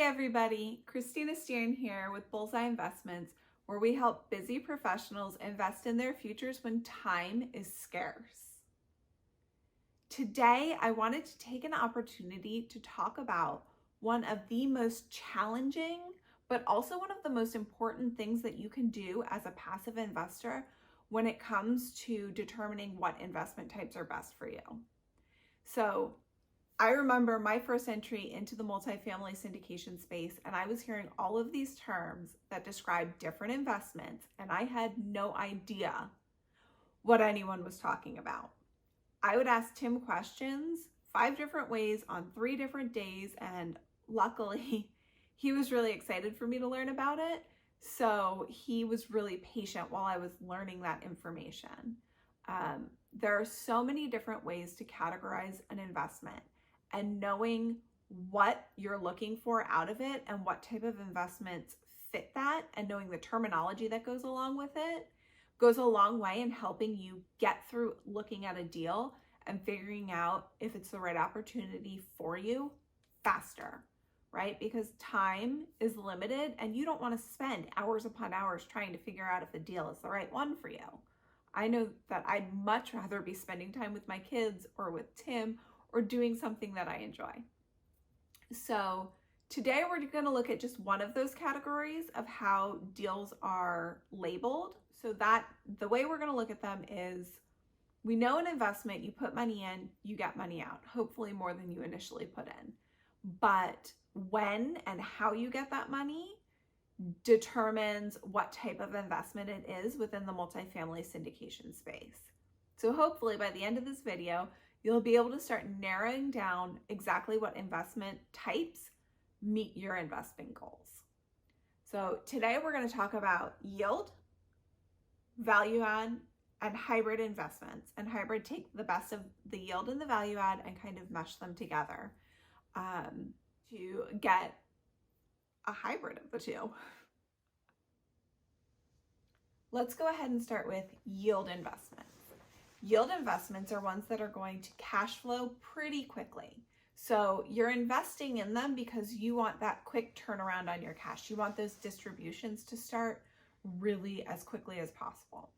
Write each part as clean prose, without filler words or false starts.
everybody, Christina here with Bullseye Investments, where we help busy professionals invest in their futures when time is scarce. Today, I wanted to take an opportunity to talk about one of the most challenging, but also one of the most important things that you can do as a passive investor when it comes to determining what investment types are best for you. So, I remember my first entry into the multifamily syndication space, and I was hearing all of these terms that describe different investments, and I had no idea what anyone was talking about. I would ask Tim questions 5 different ways on 3 different days, and luckily, he was really excited for me to learn about it, so he was really patient while I was learning that information. There are so many different ways to categorize an investment. And knowing what you're looking for out of it and what type of investments fit that, and knowing the terminology that goes along with it, goes a long way in helping you get through looking at a deal and figuring out if it's the right opportunity for you faster, right? Because time is limited and you don't want to spend hours upon hours trying to figure out if a deal is the right one for you. I know that I'd much rather be spending time with my kids or with Tim or doing something that I enjoy. So today we're going to look at just one of those categories of how deals are labeled. So that the way we're going to look at them is, we know an investment, you put money in, you get money out, hopefully more than you initially put in. But when and how you get that money determines what type of investment it is within the multifamily syndication space. So hopefully by the end of this video, you'll be able to start narrowing down exactly what investment types meet your investment goals. So today we're going to talk about yield, value add, and hybrid investments. And hybrid take the best of the yield and the value add and kind of mesh them together to get a hybrid of the two. Let's go ahead and start with yield investments. Yield investments are ones that are going to cash flow pretty quickly. So you're investing in them because you want that quick turnaround on your cash. You want those distributions to start really as quickly as possible.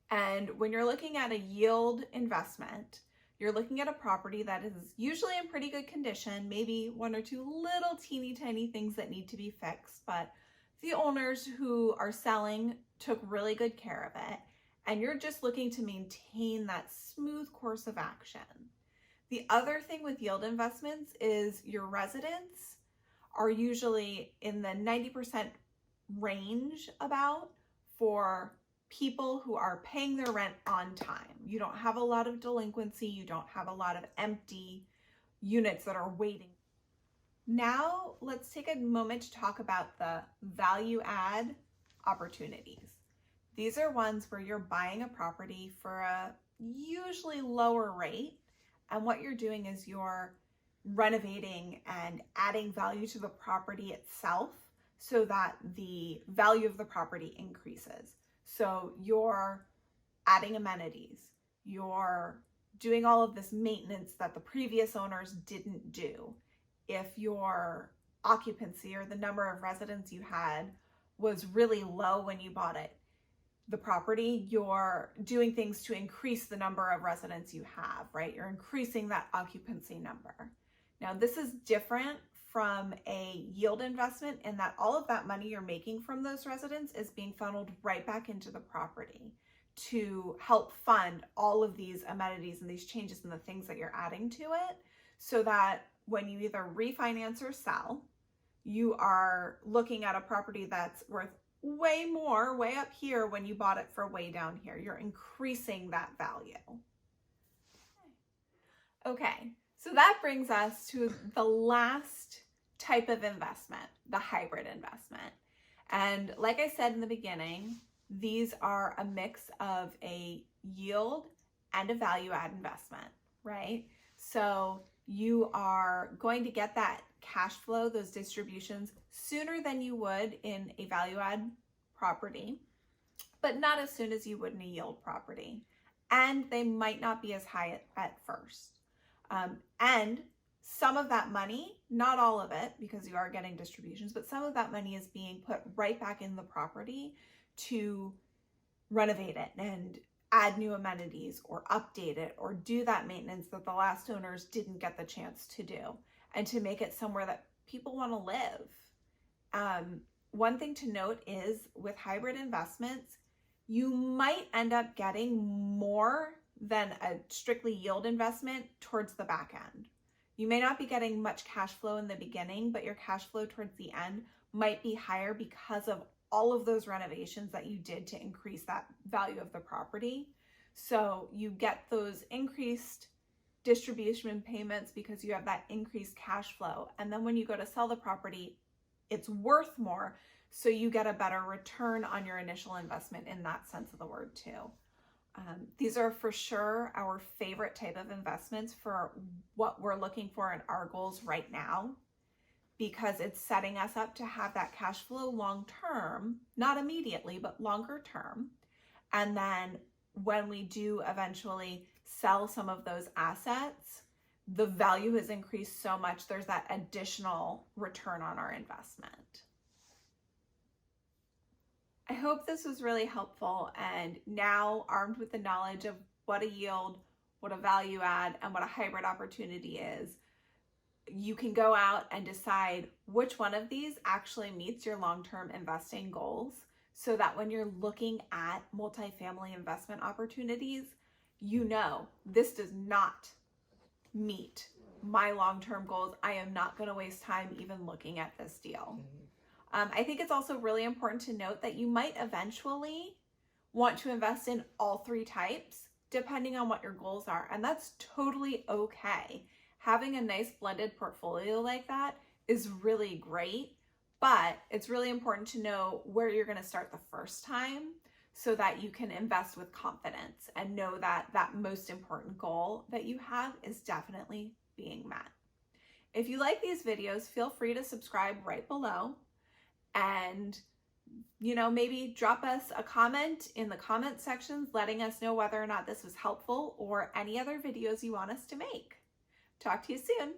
And when you're looking at a yield investment, you're looking at a property that is usually in pretty good condition, maybe 1 or 2 little teeny tiny things that need to be fixed, but the owners who are selling took really good care of it. And you're just looking to maintain that smooth course of action. The other thing with yield investments is your residents are usually in the 90% range about for people who are paying their rent on time. You don't have a lot of delinquency. You don't have a lot of empty units that are waiting. Now let's take a moment to talk about the value add opportunities. These are ones where you're buying a property for a usually lower rate, and what you're doing is you're renovating and adding value to the property itself so that the value of the property increases. So you're adding amenities, you're doing all of this maintenance that the previous owners didn't do. If your occupancy or the number of residents you had was really low when you bought it, the property, you're doing things to increase the number of residents you have, right? You're increasing that occupancy number. Now, this is different from a yield investment in that all of that money you're making from those residents is being funneled right back into the property to help fund all of these amenities and these changes and the things that you're adding to it, so that when you either refinance or sell, you are looking at a property that's worth way more, way up here when you bought it for way down here. You're increasing that value. Okay, so that brings us to the last type of investment, the hybrid investment. And like I said in the beginning, these are a mix of a yield and a value add investment, right? So you are going to get that cash flow, those distributions, sooner than you would in a value add property, but not as soon as you would in a yield property. And they might not be as high at first. And some of that money, not all of it because you are getting distributions, but some of that money is being put right back in the property to renovate it and add new amenities or update it or do that maintenance that the last owners didn't get the chance to do, and to make it somewhere that people want to live. One thing to note is with hybrid investments, you might end up getting more than a strictly yield investment towards the back end. You may not be getting much cash flow in the beginning, but your cash flow towards the end might be higher because of all of those renovations that you did to increase that value of the property. So you get those increased distribution payments because you have that increased cash flow. And then when you go to sell the property, it's worth more. So you get a better return on your initial investment in that sense of the word too. These are for sure our favorite type of investments for what we're looking for in our goals right now, because it's setting us up to have that cash flow long term, not immediately, but longer term. And then when we do eventually sell some of those assets, the value has increased so much, there's that additional return on our investment. I hope this was really helpful, and now armed with the knowledge of what a yield, what a value add, and what a hybrid opportunity is, you can go out and decide which one of these actually meets your long-term investing goals, so that when you're looking at multifamily investment opportunities, you know this does not meet my long-term goals. I am not going to waste time even looking at this deal. I think it's also really important to note that you might eventually want to invest in all three types depending on what your goals are, and that's totally okay. Having a nice blended portfolio like that is really great, but it's really important to know where you're going to start the first time so that you can invest with confidence and know that that most important goal that you have is definitely being met. If you like these videos, feel free to subscribe right below, and maybe drop us a comment in the comment sections letting us know whether or not this was helpful or any other videos you want us to make. Talk to you soon.